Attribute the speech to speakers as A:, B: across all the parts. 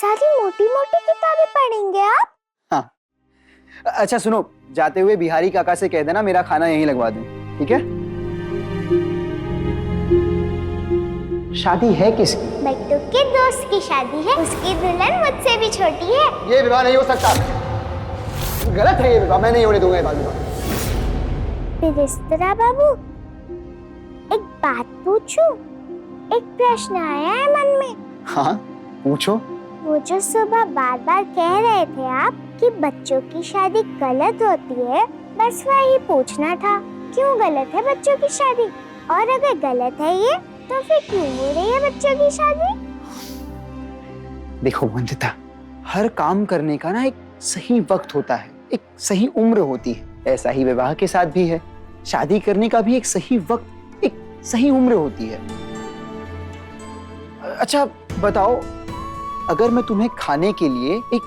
A: सारी मोटी मोटी किताबें पढ़ेंगे आप?
B: हाँ। अच्छा सुनो, जाते हुए बिहारी काका से कह देना मेरा खाना यहीं लगवा दूं, ठीक है? शादी है किसकी?
A: बट्टू के दोस्त की शादी है, उसकी दुल्हन मुझसे भी छोटी है।
B: ये विवाह नहीं हो सकता, गलत है ये विवाह, मैं नहीं होने दूंगा ये विवाह।
A: बिस्तरा बाबू, एक बात पूछूं? एक प्रश्न आया है मन में।
B: हाँ पूछो।
A: वो जो सुबह बार बार कह रहे थे आप कि बच्चों की शादी गलत होती है, बस वही पूछना था, क्यों गलत है बच्चों की शादी? और अगर गलत है ये, तो फिर क्यों हो रही है बच्चों की शादी?
B: देखो वंदिता, हर काम करने का ना एक सही वक्त होता है, एक सही उम्र होती है। ऐसा ही विवाह के साथ भी है, शादी करने का भी एक सही वक्त, एक सही उम्र होती है। अच्छा बताओ, अगर मैं तुम्हें खाने के लिए एक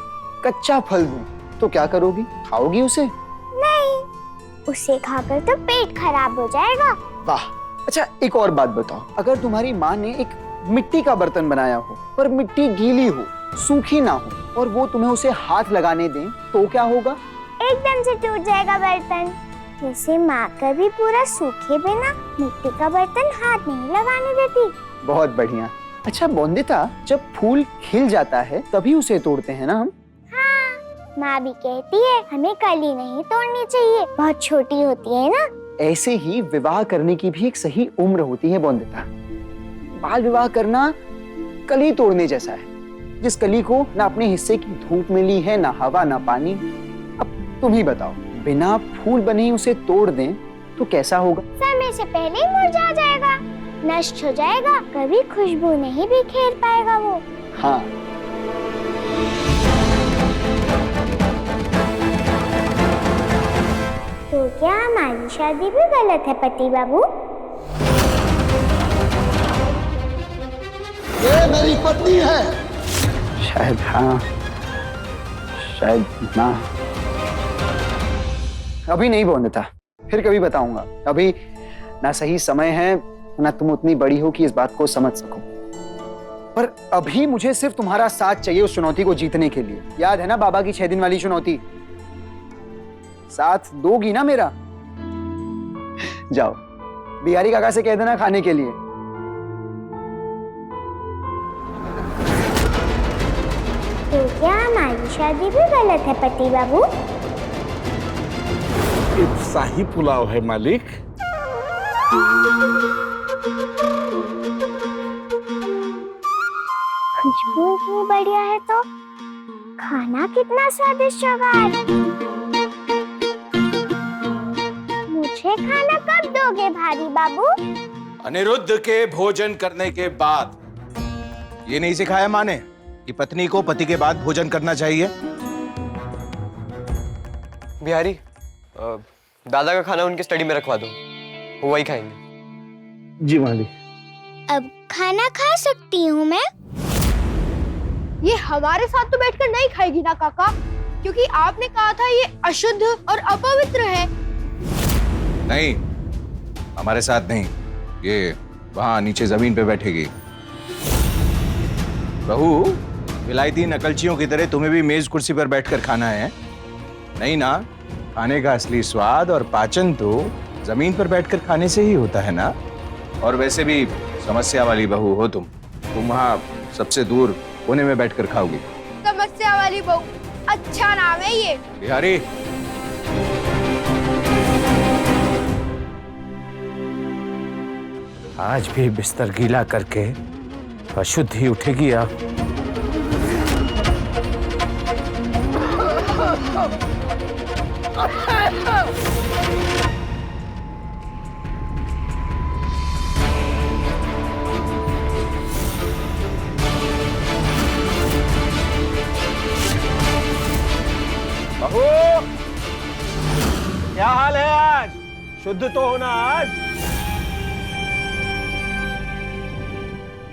B: कच्चा फल दूं तो क्या करोगी? खाओगी उसे?
A: नहीं, उसे खाकर तो पेट खराब हो जाएगा।
B: वाह। अच्छा एक और बात बताओ, अगर तुम्हारी माँ ने एक मिट्टी का बर्तन बनाया हो पर मिट्टी गीली हो, सूखी ना हो, और वो तुम्हें उसे हाथ लगाने दें तो क्या होगा?
A: एकदम से टूट जाएगा बर्तन। वैसे माँ कभी पूरा सूखे बिना मिट्टी का बर्तन हाथ नहीं लगाने देती।
B: बहुत बढ़िया। अच्छा बोंदिता, जब फूल खिल जाता है तभी उसे तोड़ते हैं ना हम?
A: हाँ, माँ भी कहती है हमें कली नहीं तोड़नी चाहिए, बहुत छोटी होती है ना।
B: ऐसे ही विवाह करने की भी एक सही उम्र होती है बोंदिता। बाल विवाह करना कली तोड़ने जैसा है, जिस कली को ना अपने हिस्से की धूप मिली है, ना हवा ना पानी। अब तुम ही बताओ, बिना फूल बने उसे तोड़ दें तो कैसा होगा?
A: समय से पहले ही मुरझा जाएगा, नष्ट हो जाएगा, कभी खुशबू नहीं बिखेर पाएगा वो।
B: हाँ।
A: तो क्या हमारी शादी भी गलत है पति बाबू?
C: ये मेरी पत्नी है।
B: शायद हाँ, शायद ना। अभी नहीं बोंदिता, फिर कभी बताऊंगा। अभी ना सही समय है, ना तुम उतनी बड़ी हो कि इस बात को समझ सको। पर अभी मुझे सिर्फ तुम्हारा साथ चाहिए उस चुनौती को जीतने के लिए। याद है ना बाबा की 6 दिन वाली चुनौती? साथ दोगी ना मेरा? जाओ, बिहारी काका से कह देना खाने के लिए।
A: तो क्या हमारी शादी भी गलत है पति बाबू?
C: ये शाही पुलाव है मालिक।
A: खुशबू इतनी बढ़िया है तो खाना कितना स्वादिष्ट होगा। मुझे खाना कब दोगे भारी बाबू?
D: अनिरुद्ध के भोजन करने के बाद। ये नहीं सिखाया माँ ने कि पत्नी को पति के बाद भोजन करना चाहिए?
E: बिहारी, दादा का खाना उनकी स्टडी में रखवा दो, वो वही खाएंगे।
C: जी मालिक।
A: अब खाना खा सकती हूँ मैं?
F: ये हमारे साथ तो बैठकर नहीं खाएगी ना काका, क्योंकि आपने कहा था ये अशुद्ध और अपवित्र है।
D: नहीं, हमारे साथ नहीं, ये वहां नीचे जमीन पे बैठेगी। बहू, विलायती नकलचियों की तरह तुम्हें भी मेज कुर्सी पर बैठकर खाना है? नहीं ना, खाने का असली स्वाद और पाचन तो जमीन पर बैठकर खाने से ही होता है ना। और वैसे भी समस्या वाली बहू हो तुम वहां सबसे दूर कोने में बैठकर खाओगी।
F: समस्या वाली बहू, अच्छा नाम है ये।
D: बिहारी,
C: आज भी बिस्तर गीला करके अशुद्ध ही उठेगी आप।
D: बहू, क्या हाल है आज? शुद्ध तो होना आज।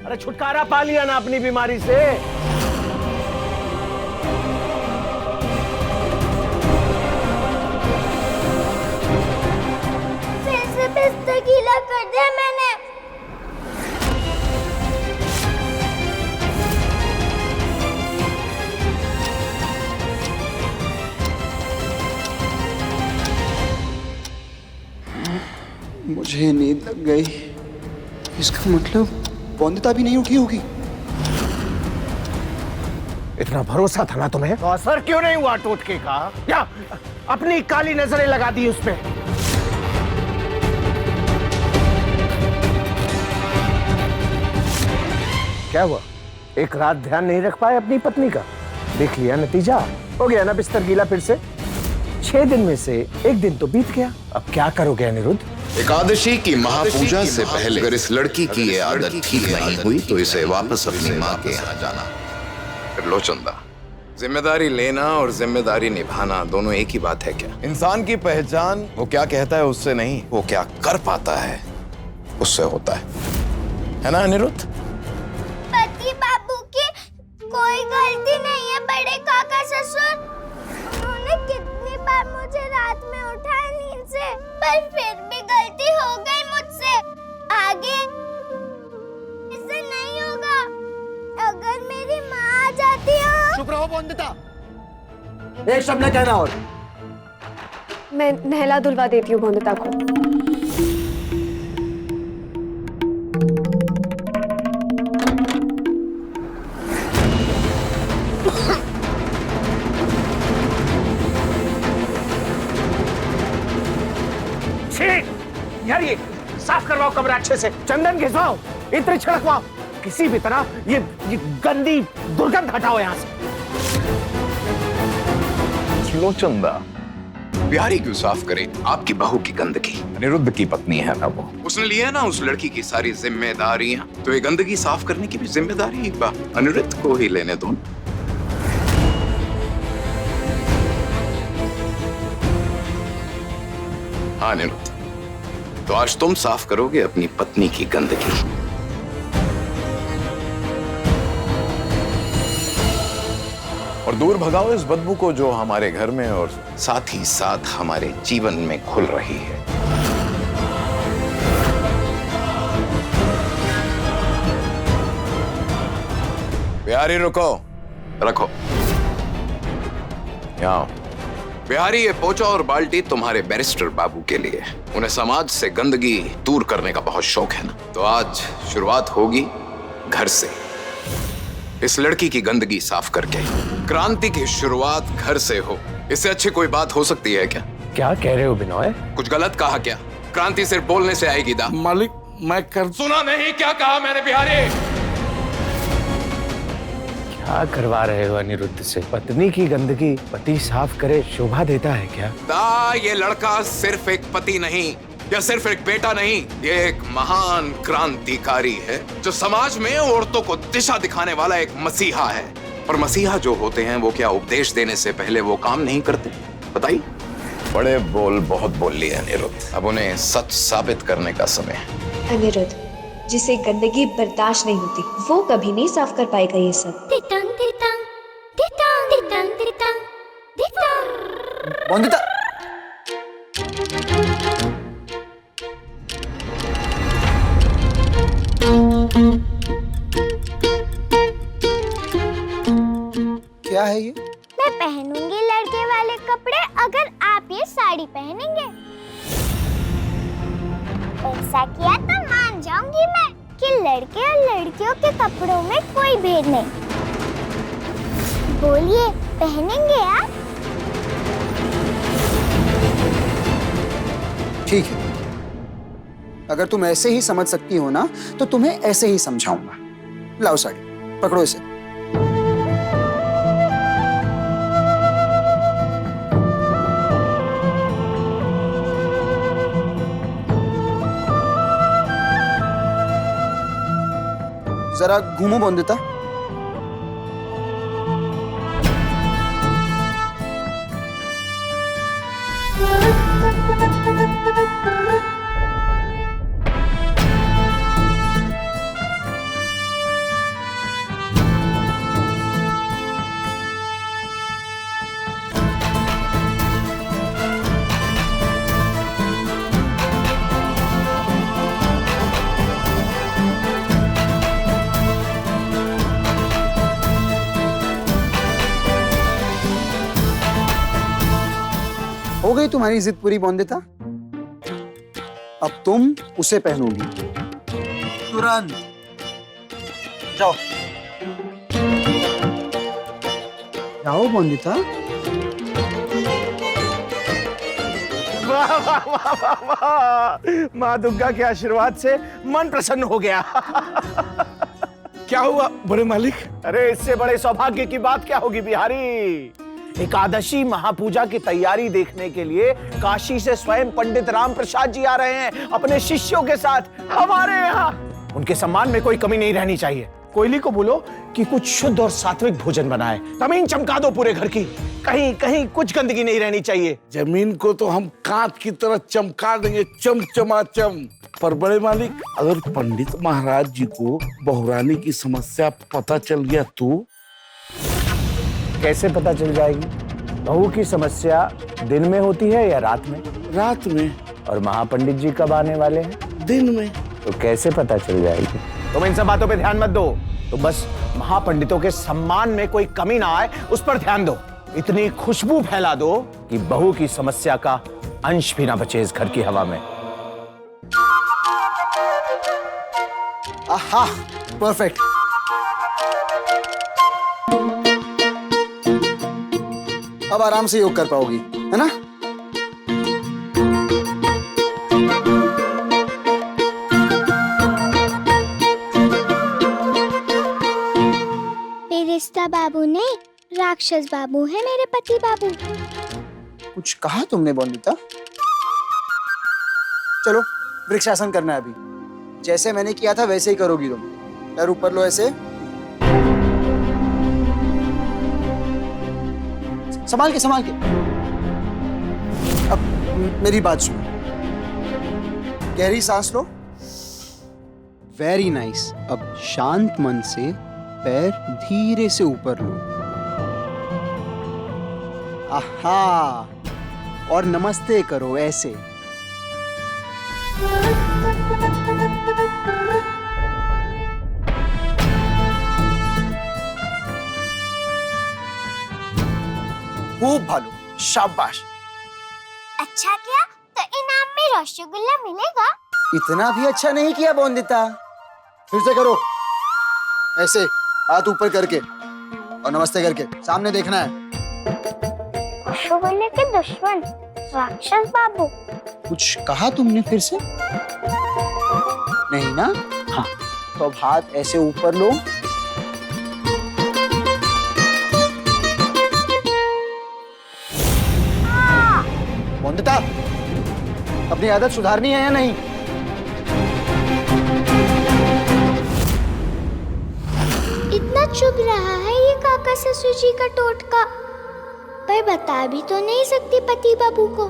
D: अरे छुटकारा पा लिया ना अपनी बीमारी से?
A: फिर से बिस्तर गीला कर दिया मैंने।
B: मुझे नींद लग गई। इसका मतलब वंदिता भी नहीं उठी होगी।
C: इतना भरोसा था ना तुम्हें, तो असर क्यों नहीं हुआ टोटके का? या अपनी काली नजरें लगा दी उसमें? क्या हुआ? एक रात ध्यान नहीं रख पाए अपनी पत्नी का? देख लिया नतीजा, हो गया ना बिस्तर गीला फिर से। 6 दिन में से 1 दिन तो बीत गया, अब क्या करोगे अनिरुद्ध?
G: एकादशी की महापूजा से पहले अगर इस लड़की की ये आदत ठीक नहीं हुई तो इसे वापस अपनी माँ के यहाँ जाना। फिर लो चंदा, जिम्मेदारी लेना और जिम्मेदारी निभाना दोनों एक ही बात है क्या? इंसान की पहचान वो क्या कहता है उससे नहीं, वो क्या कर पाता है उससे होता है ना अनिरुद्ध?
A: पति बाबू की कोई गलती नहीं है बड़े काका ससुर। उन्होंने कितनी बार मुझे रात में उठाया नींद से, पर फिर भी गलती हो गई मुझसे। आगे ऐसा नहीं होगा। अगर मेरी माँ आ जाती है।
B: चुप रहो वंदिता, एक शब्द न कहना। और
H: मैं नहला धुलवा देती हूँ वंदिता को।
C: यार ये साफ करवाओ कमरा अच्छे से, चंदन घिसवाओ, इत्र छिड़कवाओ, किसी भी तरह ये गंदी दुर्गंध हटाओ यहाँ से।
G: लो चंदा, बिहारी क्यों साफ करे आपकी बहू की गंदगी? अनिरुद्ध की पत्नी है ना वो, उसने लिया ना उस लड़की की सारी जिम्मेदारियां, तो ये गंदगी साफ करने की भी जिम्मेदारी अनिरुद्ध को ही लेने दो। हाँ अनिरुद्ध, तो आज तुम साफ करोगे अपनी पत्नी की गंदगी। और दूर भगाओ इस बदबू को जो हमारे घर में और साथ ही साथ हमारे जीवन में घुल रही है। बिहारी रुको, रखो यहाँ। बिहारी, ये पोचा और बाल्टी तुम्हारे बैरिस्टर बाबू के लिए। उन्हें समाज से गंदगी दूर करने का बहुत शौक है ना, तो आज शुरुआत होगी घर से। इस लड़की की गंदगी साफ करके। क्रांति की शुरुआत घर से हो, इससे अच्छी कोई बात हो सकती है क्या?
C: क्या कह रहे हो बिनोय?
G: कुछ गलत कहा क्या? क्रांति सिर्फ बोलने से आएगी दा।
C: मालिक मैं कर
G: सुना नहीं क्या कहा मैंने बिहारी?
C: क्या करवा रहे हो अनिरुद्ध से? पत्नी की गंदगी पति साफ करे शोभा देता है क्या?
G: दा, ये लड़का सिर्फ एक पति नहीं या सिर्फ एक बेटा नहीं, ये एक महान क्रांतिकारी है जो समाज में औरतों को दिशा दिखाने वाला एक मसीहा है। और मसीहा जो होते हैं वो क्या उपदेश देने से पहले वो काम नहीं करते? बताइए। बड़े बोल बहुत बोल लिए अनिरुद्ध, अब उन्हें सच साबित करने का समय है।
H: अनिरुद्ध, जिसे गंदगी बर्दाश्त नहीं होती वो कभी नहीं साफ कर पाएगा ये सब।
B: वंदिता, क्या है ये?
A: मैं पहनूंगी लड़के वाले कपड़े अगर आप ये साड़ी पहनेंगे। ऐसा किया तो मान जाऊंगी मैं कि लड़के और लड़कियों के कपड़ों में कोई भेद नहीं। बोलिए, पहनेंगे आप?
B: ठीक है, अगर तुम ऐसे ही समझ सकती हो ना तो तुम्हें ऐसे ही समझाऊंगा। लाओ साड़ी, पकड़ो इसे। जरा घूमो वंदिता। हो गई तुम्हारी जिद पूरी वंदिता? अब तुम उसे पहनोगी तुरंत। जाओ जाओ बोंदिता।
C: वाह वाह वाह वाह वाह, माँ दुर्गा के आशीर्वाद से मन प्रसन्न हो गया।
I: क्या हुआ बड़े मालिक?
C: अरे इससे बड़े सौभाग्य की बात क्या होगी बिहारी। एकादशी महापूजा की तैयारी देखने के लिए काशी से स्वयं पंडित राम प्रसाद जी आ रहे हैं अपने शिष्यों के साथ हमारे यहाँ। उनके सम्मान में कोई कमी नहीं रहनी चाहिए। कोयली को बोलो कि कुछ शुद्ध और सात्विक भोजन बनाए। जमीन चमका दो पूरे घर की, कहीं कहीं कुछ गंदगी नहीं रहनी चाहिए।
I: जमीन को तो हम कांच की तरह चमका देंगे, चमचमाचम। पर बड़े मालिक, अगर पंडित महाराज जी को बहुरानी की समस्या पता चल गया तो?
C: कैसे पता चल जाएगी? बहू की समस्या दिन में होती है या रात में?
I: रात में।
C: और महापंडित जी कब आने वाले हैं?
I: दिन में।
C: तो कैसे पता चल जाएगी? तुम इन सब बातों पे ध्यान मत दो, तो बस महापंडितों के सम्मान में कोई कमी ना आए उस पर ध्यान दो। इतनी खुशबू फैला दो कि बहू की समस्या का अंश भी ना बचे इस घर की हवा में।
B: आहा, परफेक्ट। अब आराम से योग कर पाओगी, है ना?
A: फिरिश्ता बाबू ने राक्षस बाबू है मेरे पति बाबू।
B: कुछ कहा तुमने बोंदिता? चलो वृक्षासन करना है अभी। जैसे मैंने किया था वैसे ही करोगी तुम। पैर ऊपर लो ऐसे, संभाल के संभाल के। अब मेरी बात सुनो, गहरी सांस लो। Very nice. अब शांत मन से पैर धीरे से ऊपर लो। आहा, और नमस्ते करो ऐसे। खूब भालो, शाबाश।
A: अच्छा किया तो इनाम में रसगुल्ला मिलेगा।
B: इतना भी अच्छा नहीं किया बोंदिता। फिर से करो ऐसे, हाथ ऊपर करके और नमस्ते करके सामने देखना है।
A: रसगुल्ले के दुश्मन राक्षस बाबू।
B: कुछ कहा तुमने फिर से? नहीं ना? हाँ, तो अब हाथ ऐसे ऊपर लो। बोंदिता, अपनी आदत सुधारनी है या नहीं?
A: इतना चुभ रहा है ये काका ससुर जी का टोटका, पर बता भी तो नहीं सकती पति बाबू को।